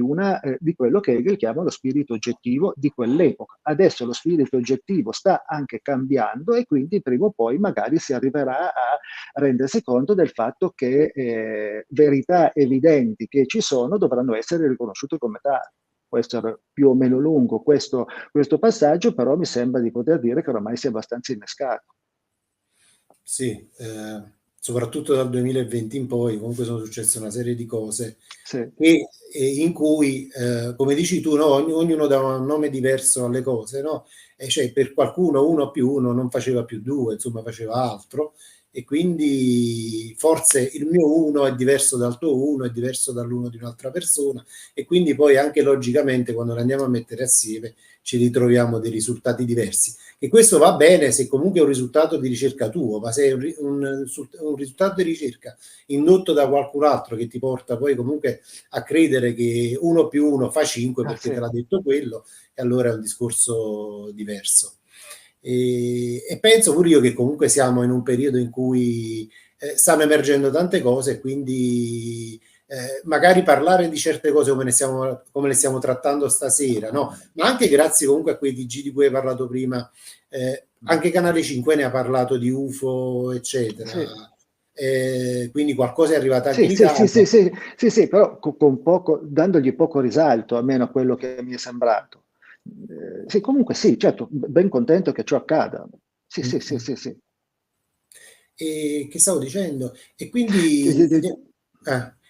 quello che Hegel chiama lo spirito oggettivo di quell'epoca. Adesso lo spirito oggettivo sta anche cambiando e quindi prima o poi magari si arriverà a rendersi conto del fatto che verità evidenti che ci sono dovranno essere riconosciute come tali. Può essere più o meno lungo questo passaggio, però mi sembra di poter dire che ormai si è abbastanza innescato. Sì, soprattutto dal 2020 in poi comunque sono successe una serie di cose Sì. in cui, come dici tu, no, ognuno dava un nome diverso alle cose, no? E cioè per qualcuno 1 più 1 non faceva più 2, insomma faceva altro, e quindi forse il mio 1 è diverso dal tuo 1, è diverso dall'1 di un'altra persona, e quindi poi anche logicamente quando lo andiamo a mettere assieme ci ritroviamo dei risultati diversi. E questo va bene se comunque è un risultato di ricerca tuo, ma se è un risultato di ricerca indotto da qualcun altro che ti porta poi comunque a credere che 1 più 1 fa 5 perché Sì. te l'ha detto quello, e allora è un discorso diverso. E penso pure io che comunque siamo in un periodo in cui stanno emergendo tante cose, e quindi magari parlare di certe cose come le stiamo trattando stasera, no? Ma anche grazie comunque a quei TG di cui hai parlato prima, anche Canale 5 ne ha parlato di UFO, eccetera. Sì. Quindi qualcosa è arrivato anche Sì, in sì, Italia. sì, sì, sì, sì, però con poco, dandogli poco risalto, almeno a quello che mi è sembrato. Sì, comunque sì, certo, ben contento che ciò accada. Sì, sì, sì, sì, sì. E che stavo dicendo? E quindi Sì, sì, sì.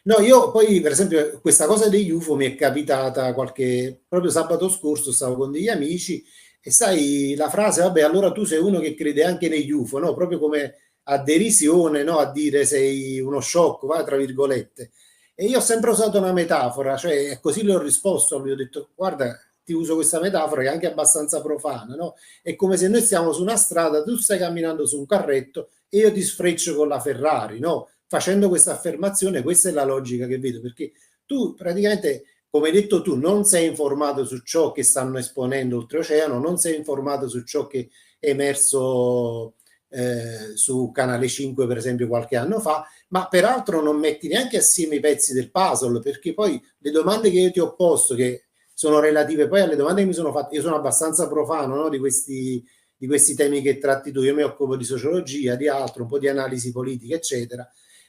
no, io poi per esempio questa cosa degli UFO mi è capitata proprio sabato scorso, stavo con degli amici, e sai la frase, vabbè, allora tu sei uno che crede anche negli UFO, no? Proprio come a derisione, no? A dire sei uno sciocco, va, tra virgolette. E io ho sempre usato una metafora, cioè così le ho risposto, gli ho detto, guarda, ti uso questa metafora che è anche abbastanza profana, no? È come se noi stiamo su una strada, tu stai camminando su un carretto e io ti sfreccio con la Ferrari, no? Facendo questa affermazione, questa è la logica che vedo, perché tu praticamente, come hai detto tu, non sei informato su ciò che stanno esponendo oltreoceano, non sei informato su ciò che è emerso su Canale 5 per esempio qualche anno fa, ma peraltro non metti neanche assieme i pezzi del puzzle, perché poi le domande che io ti ho posto, che sono relative poi alle domande che mi sono fatte, io sono abbastanza profano, no, di questi temi che tratti tu, io mi occupo di sociologia, di altro, un po' di analisi politica, eccetera.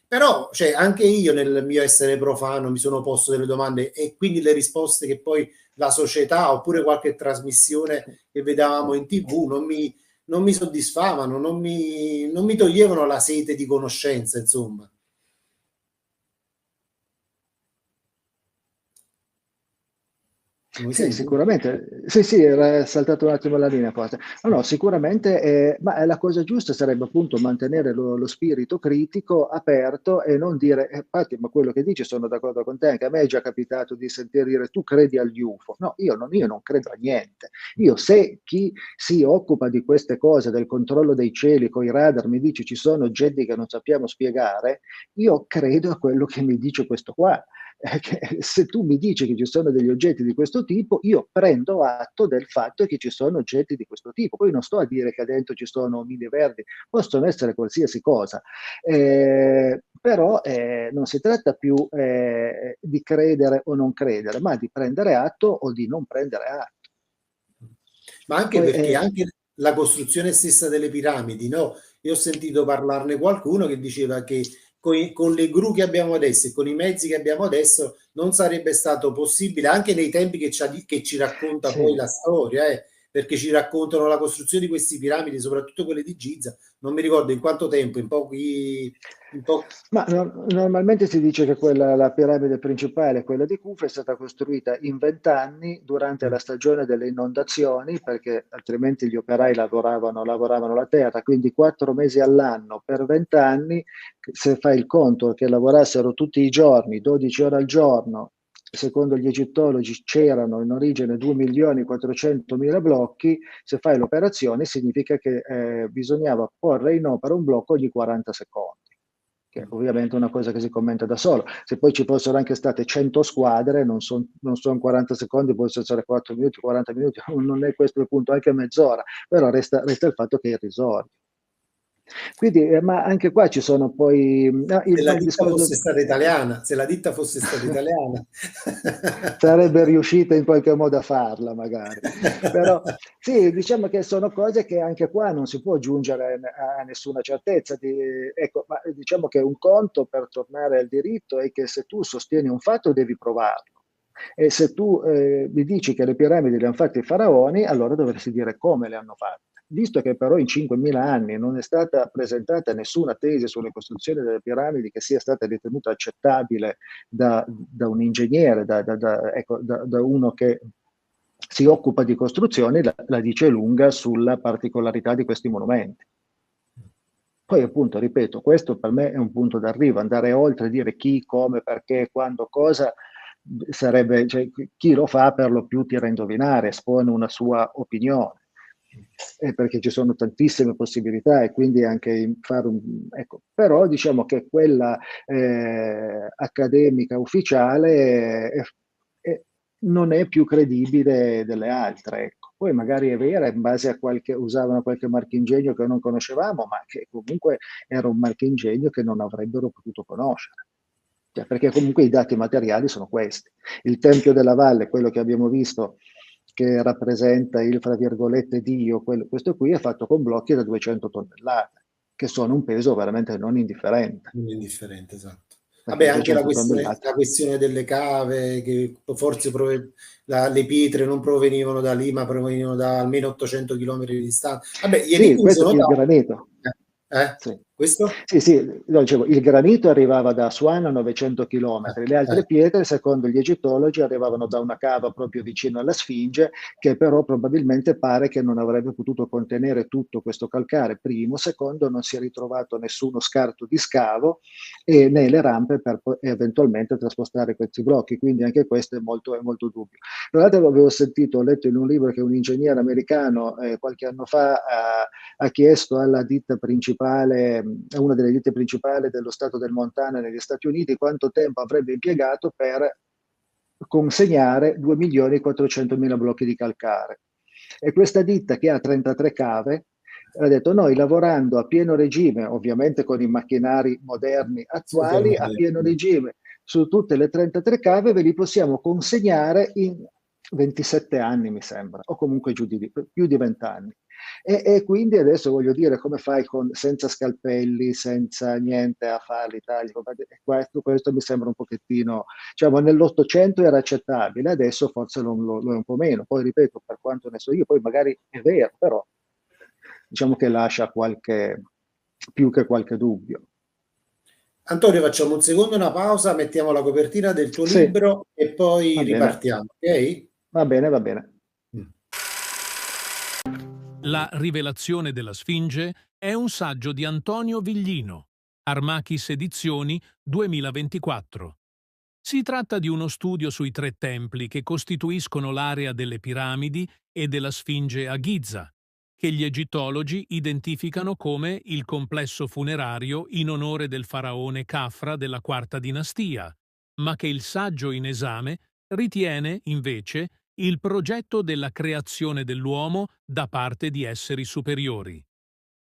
Però cioè, anche io nel mio essere profano mi sono posto delle domande, e quindi le risposte che poi la società oppure qualche trasmissione che vedevamo in TV non mi soddisfavano, non mi toglievano la sete di conoscenza, insomma. Mi Sì, senti? sicuramente. Sì, sì, era saltato un attimo la linea forse. No, no, sicuramente, ma la cosa giusta sarebbe appunto mantenere lo spirito critico aperto e non dire, infatti, ma quello che dici sono d'accordo con te, anche a me è già capitato di sentire dire tu credi agli UFO. No, io non credo a niente. Io se chi si occupa di queste cose, del controllo dei cieli con i radar, mi dice ci sono oggetti che non sappiamo spiegare, io credo a quello che mi dice questo qua. Che se tu mi dici che ci sono degli oggetti di questo tipo, io prendo atto del fatto che ci sono oggetti di questo tipo. Poi non sto a dire che dentro ci sono omini verdi, possono essere qualsiasi cosa. Però non si tratta più di credere o non credere, ma di prendere atto o di non prendere atto. Ma anche Poi, perché anche la costruzione stessa delle piramidi, no? Io ho sentito parlarne qualcuno che diceva che con le gru che abbiamo adesso e con i mezzi che abbiamo adesso non sarebbe stato possibile, anche nei tempi che ci racconta poi sì, la storia, perché ci raccontano la costruzione di queste piramidi, soprattutto quelle di Giza, non mi ricordo in quanto tempo, in po- Ma normalmente si dice che la piramide principale, quella di Khufu, è stata costruita in 20 anni durante la stagione delle inondazioni, perché altrimenti gli operai lavoravano la terra, quindi 4 mesi all'anno per 20 anni, se fai il conto che lavorassero tutti i giorni, 12 ore al giorno, secondo gli egittologi c'erano in origine 2.400.000 blocchi, se fai l'operazione significa che bisognava porre in opera un blocco ogni 40 secondi, che ovviamente è una cosa che si commenta da solo. Se poi ci fossero anche state 100 squadre, non sono 40 secondi, possono essere 4 minuti, 40 minuti, non è questo il punto, anche mezz'ora, però resta il fatto che è irrisorio. Quindi, ma anche qua ci sono poi se la il ditta discorso. fosse stata italiana, se la ditta fosse stata italiana. Sarebbe riuscita in qualche modo a farla, magari. Però sì, diciamo che sono cose che anche qua non si può giungere a nessuna certezza. Ecco, ma diciamo che un conto, per tornare al diritto, è che se tu sostieni un fatto devi provarlo. E se tu mi dici che le piramidi le hanno fatte i faraoni, allora dovresti dire come le hanno fatte. Visto che però in 5.000 anni non è stata presentata nessuna tesi sulle costruzioni delle piramidi che sia stata ritenuta accettabile da un ingegnere, ecco, da uno che si occupa di costruzioni, la dice lunga sulla particolarità di questi monumenti. Poi appunto, ripeto, questo per me è un punto d'arrivo, andare oltre, dire chi, come, perché, quando, cosa, sarebbe, cioè, chi lo fa per lo più tira a indovinare, espone una sua opinione, perché ci sono tantissime possibilità e quindi anche fare ecco, però diciamo che quella accademica ufficiale non è più credibile delle altre, ecco. Poi magari è vera in base a usavano qualche marchingegno che non conoscevamo, ma che comunque era un marchingegno che non avrebbero potuto conoscere. Cioè, perché comunque i dati materiali sono questi. Il Tempio della Valle, quello che abbiamo visto, che rappresenta il, fra virgolette, Dio, questo qui è fatto con blocchi da 200 tonnellate, che sono un peso veramente non indifferente. Non indifferente, esatto. Vabbè, Perché anche 200 tonnellate. la questione delle cave, che forse le pietre non provenivano da lì, ma provenivano da almeno 800 chilometri di distanza. Vabbè, gli Sì, enigmi questo sono il tanti. granito. Eh? Sì. Questo? Sì, sì, no, dicevo, il granito arrivava da Aswan a 900 Eh, km, le eh. altre pietre, secondo gli egittologi, arrivavano da una cava proprio vicino alla Sfinge, che però probabilmente pare che non avrebbe potuto contenere tutto questo calcare. Primo, secondo, non si è ritrovato nessuno scarto di scavo e né le rampe per eventualmente trasportare questi blocchi, quindi anche questo è molto dubbio. Tra l'altro avevo sentito, ho letto in un libro che un ingegnere americano qualche anno fa ha chiesto alla ditta principale, a una delle ditte principali dello stato del Montana negli Stati Uniti, quanto tempo avrebbe impiegato per consegnare 2.400.000 blocchi di calcare. E questa ditta, che ha 33 cave, ha detto: noi, lavorando a pieno regime, ovviamente con i macchinari moderni Super attuali, a pieno moderno. regime su tutte le 33 cave, ve li possiamo consegnare in 27 anni, mi sembra, o comunque più di 20 anni. E quindi adesso voglio dire, come fai senza scalpelli, senza niente a fare l'Italia? Questo mi sembra un pochettino, diciamo, nell'Ottocento era accettabile, adesso forse lo è un po' meno. Poi ripeto, per quanto ne so io, poi magari è vero, però diciamo che lascia più che qualche dubbio. Antonio, facciamo un secondo, una pausa, mettiamo la copertina del tuo Sì, libro e poi va bene, ripartiamo, ok? va bene, va bene. Mm. La rivelazione della Sfinge è un saggio di Antonio Viglino, Armachis Edizioni 2024. Si tratta di uno studio sui tre templi che costituiscono l'area delle piramidi e della Sfinge a Giza, che gli egittologi identificano come il complesso funerario in onore del faraone Khafra della quarta dinastia, ma che il saggio in esame ritiene, invece, il progetto della creazione dell'uomo da parte di esseri superiori.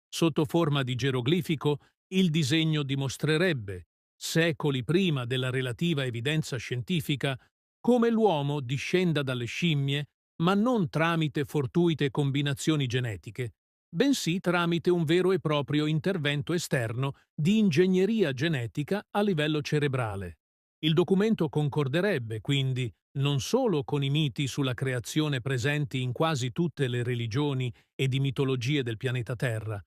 Sotto forma di geroglifico, il disegno dimostrerebbe, secoli prima della relativa evidenza scientifica, come l'uomo discenda dalle scimmie, ma non tramite fortuite combinazioni genetiche, bensì tramite un vero e proprio intervento esterno di ingegneria genetica a livello cerebrale. Il documento concorderebbe, quindi, non solo con i miti sulla creazione presenti in quasi tutte le religioni e di mitologie del pianeta Terra,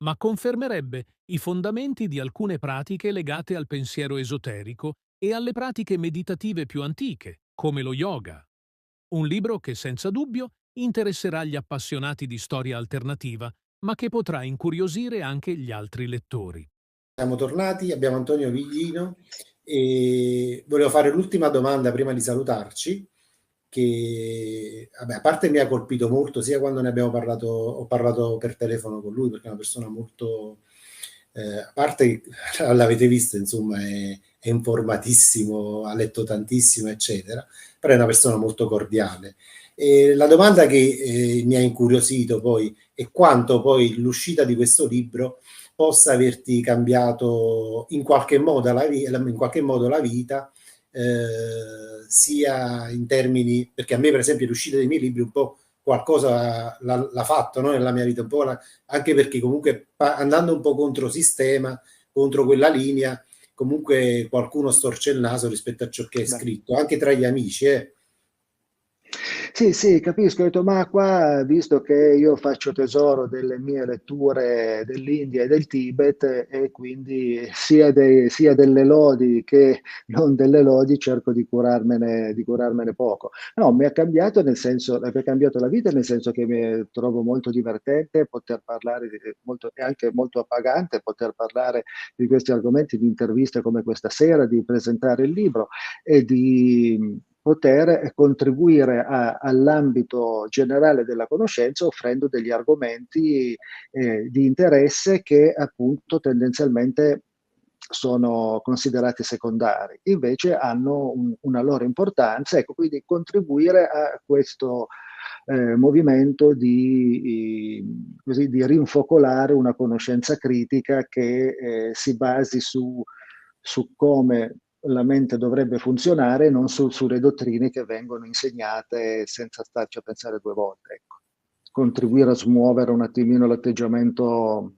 ma confermerebbe i fondamenti di alcune pratiche legate al pensiero esoterico e alle pratiche meditative più antiche, come lo yoga. Un libro che senza dubbio interesserà gli appassionati di storia alternativa, ma che potrà incuriosire anche gli altri lettori. Siamo tornati, abbiamo Antonio Viglino e volevo fare l'ultima domanda prima di salutarci, che vabbè, a parte mi ha colpito molto sia quando ne abbiamo parlato, ho parlato per telefono con lui perché è una persona molto, a parte l'avete visto, insomma, è informatissimo, ha letto tantissimo, eccetera, però è una persona molto cordiale. E la domanda che mi ha incuriosito poi è quanto poi l'uscita di questo libro possa averti cambiato in qualche modo la vita, sia in termini, perché a me per esempio l'uscita dei miei libri un po' qualcosa l'ha fatto, no, nella mia vita, un po' anche perché comunque andando un po' contro sistema, contro quella linea, comunque qualcuno storce il naso rispetto a ciò che è Beh. scritto, anche tra gli amici. Sì, sì, capisco. Ho detto, ma qua, visto che io faccio tesoro delle mie letture dell'India e del Tibet, e quindi sia delle lodi che non delle lodi, cerco di curarmene poco. No, mi ha cambiato nel senso, mi ha cambiato la vita, nel senso che mi trovo molto divertente poter parlare, e anche molto appagante poter parlare di questi argomenti, di interviste come questa sera, di presentare il libro e di poter contribuire all'ambito generale della conoscenza offrendo degli argomenti di interesse che appunto tendenzialmente sono considerati secondari, invece hanno una loro importanza, ecco, quindi contribuire a questo movimento così, di rinfocolare una conoscenza critica che si basi su come la mente dovrebbe funzionare, non sulle dottrine che vengono insegnate senza starci a pensare due volte. Ecco. Contribuire a smuovere un attimino l'atteggiamento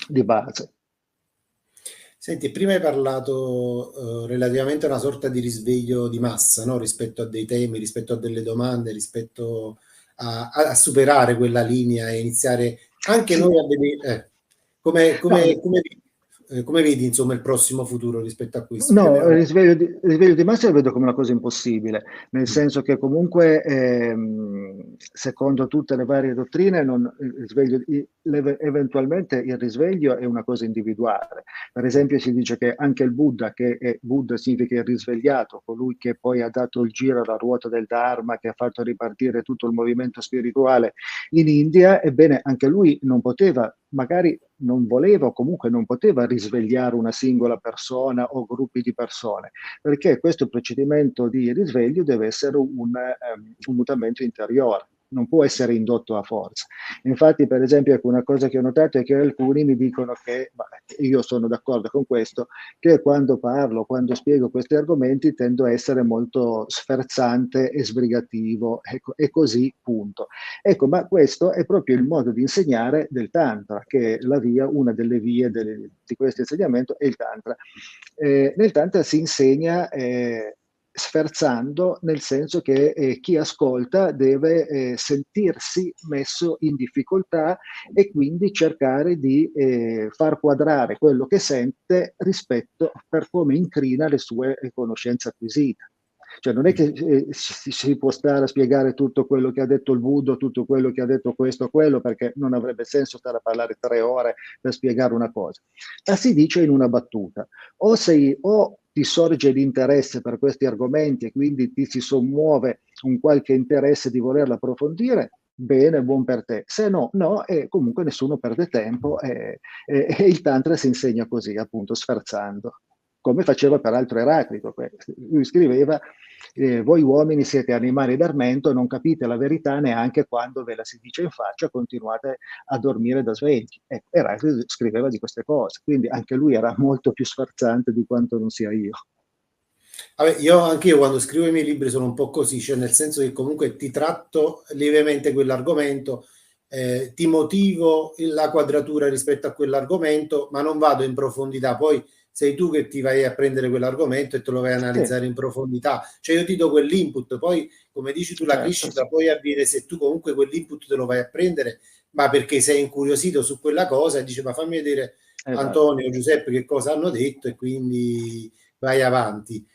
di base. Senti, prima hai parlato relativamente a una sorta di risveglio di massa, no? Rispetto a dei temi, rispetto a delle domande, rispetto a superare quella linea e iniziare anche Sì. noi a vedere come, No, come vedi insomma il prossimo futuro rispetto a questo? Perché no, il risveglio di massa lo vedo come una cosa impossibile, nel Mm. senso che comunque, secondo tutte le varie dottrine, eventualmente il risveglio è una cosa individuale. Per esempio si dice che anche il Buddha, Buddha significa il risvegliato, colui che poi ha dato il giro alla ruota del Dharma, che ha fatto ripartire tutto il movimento spirituale in India, ebbene anche lui non poteva, magari non voleva o comunque non poteva risvegliare una singola persona o gruppi di persone, perché questo procedimento di risveglio deve essere un mutamento interiore, non può essere indotto a forza. Infatti, per esempio, ecco, una cosa che ho notato è che alcuni mi dicono che, ma io sono d'accordo con questo, che quando parlo, quando spiego questi argomenti tendo a essere molto sferzante e sbrigativo, ecco, e così punto. Ecco, ma questo è proprio il modo di insegnare del Tantra, che è una delle vie di questo insegnamento è il Tantra. Nel Tantra si insegna sferzando, nel senso che chi ascolta deve sentirsi messo in difficoltà e quindi cercare di far quadrare quello che sente rispetto per come incrina le sue conoscenze acquisite. Cioè non è che si può stare a spiegare tutto quello che ha detto il Buddha, tutto quello che ha detto questo o quello, perché non avrebbe senso stare a parlare 3 ore per spiegare una cosa. Ma si dice in una battuta, o ti sorge l'interesse per questi argomenti e quindi ti si sommuove un qualche interesse di volerla approfondire, bene, buon per te. Se no, no, e comunque nessuno perde tempo e il Tantra si insegna così, appunto, sferzando. Come faceva peraltro Eraclito. Lui scriveva, voi uomini siete animali d'armento, non capite la verità neanche quando ve la si dice in faccia, continuate a dormire da svegli. Eraclito scriveva di queste cose, quindi anche lui era molto più sfarzante di quanto non sia io. Vabbè, anche io quando scrivo i miei libri sono un po' così, cioè nel senso che comunque ti tratto lievemente quell'argomento, ti motivo la quadratura rispetto a quell'argomento, ma non vado in profondità. Poi sei tu che ti vai a prendere quell'argomento e te lo vai a analizzare in profondità. Cioè io ti do quell'input, poi come dici tu la crescita poi avviene se tu comunque quell'input te lo vai a prendere, ma perché sei incuriosito su quella cosa e dici ma fammi vedere Antonio, Giuseppe che cosa hanno detto, e quindi vai avanti.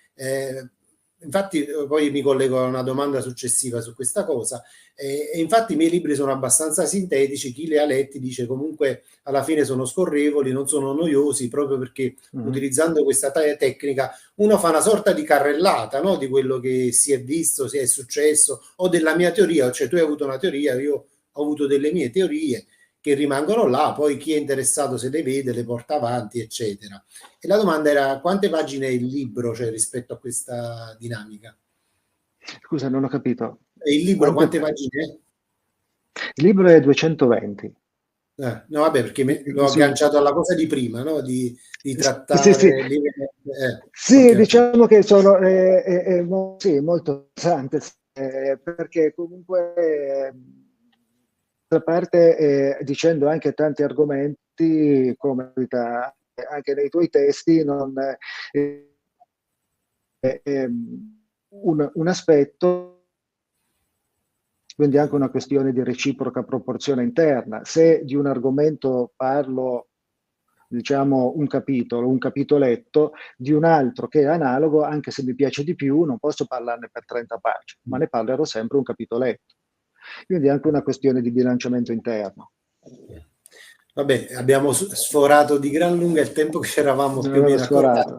Infatti poi mi collego a una domanda successiva su questa cosa, e infatti i miei libri sono abbastanza sintetici, chi li ha letti dice comunque alla fine sono scorrevoli, non sono noiosi, proprio perché utilizzando questa tecnica uno fa una sorta di carrellata, no? Di quello che si è visto, si è successo, o della mia teoria, cioè tu hai avuto una teoria, io ho avuto delle mie teorie che rimangono là, poi chi è interessato se le vede, le porta avanti, eccetera. E la domanda era quante pagine è il libro, cioè rispetto a questa dinamica? Scusa, non ho capito. E il libro quante pagine è? Il libro è 220. No, vabbè, perché l'ho agganciato alla cosa di prima, no? Di trattare... Sì, okay. Diciamo che sono molto interessante, perché comunque da parte dicendo anche tanti argomenti, come anche nei tuoi testi, non un aspetto, quindi anche una questione di reciproca proporzione interna. Se di un argomento parlo, diciamo, un capitolo, un capitoletto, di un altro che è analogo, anche se mi piace di più, non posso parlarne per 30 pagine, ma ne parlerò sempre un capitoletto. Quindi è anche una questione di bilanciamento interno. Vabbè, abbiamo sforato di gran lunga il tempo che ci eravamo più o meno accordati.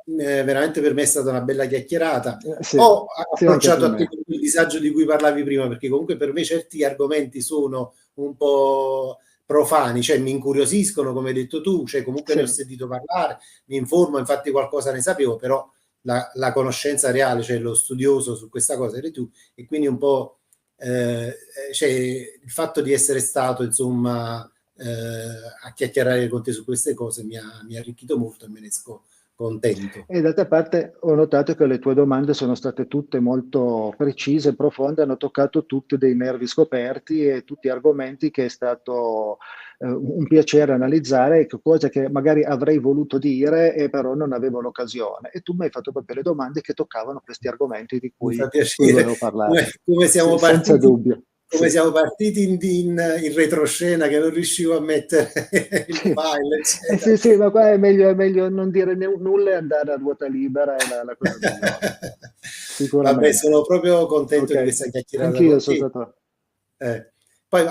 Veramente per me è stata una bella chiacchierata. Ho approcciato a te con il disagio di cui parlavi prima, perché comunque per me certi argomenti sono un po' profani, cioè mi incuriosiscono, come hai detto tu, cioè comunque ne ho sentito parlare, mi informo, infatti qualcosa ne sapevo, però la conoscenza reale, cioè lo studioso su questa cosa eri tu, e quindi un po' cioè, il fatto di essere stato, insomma, a chiacchierare con te su queste cose mi ha arricchito molto e me ne esco contento. E d'altra parte ho notato che le tue domande sono state tutte molto precise e profonde, hanno toccato tutti dei nervi scoperti e tutti argomenti che è stato un piacere analizzare, cose che magari avrei voluto dire e però non avevo l'occasione. E tu mi hai fatto proprio le domande che toccavano questi argomenti di cui volevo parlare. Come siamo partiti, senza dubbio. Come siamo partiti in retroscena, che non riuscivo a mettere il file, eccetera. Sì, ma qua è meglio non dire nulla e andare a ruota libera, è la cosa migliore. Sicuramente. Vabbè, sono proprio contento di questa chiacchierata. Anch'io sono stato... Poi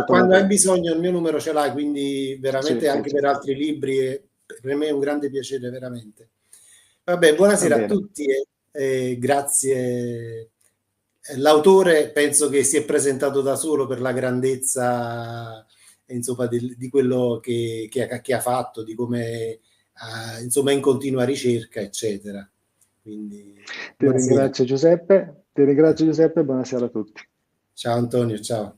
quando hai bisogno il mio numero ce l'hai, quindi veramente anche per altri libri, per me è un grande piacere, veramente. Vabbè, buonasera a tutti e grazie. L'autore penso che si è presentato da solo per la grandezza, insomma, di quello che ha fatto, di come insomma è in continua ricerca, eccetera. Quindi, ti ringrazio Giuseppe, buonasera a tutti. Ciao Antonio, ciao.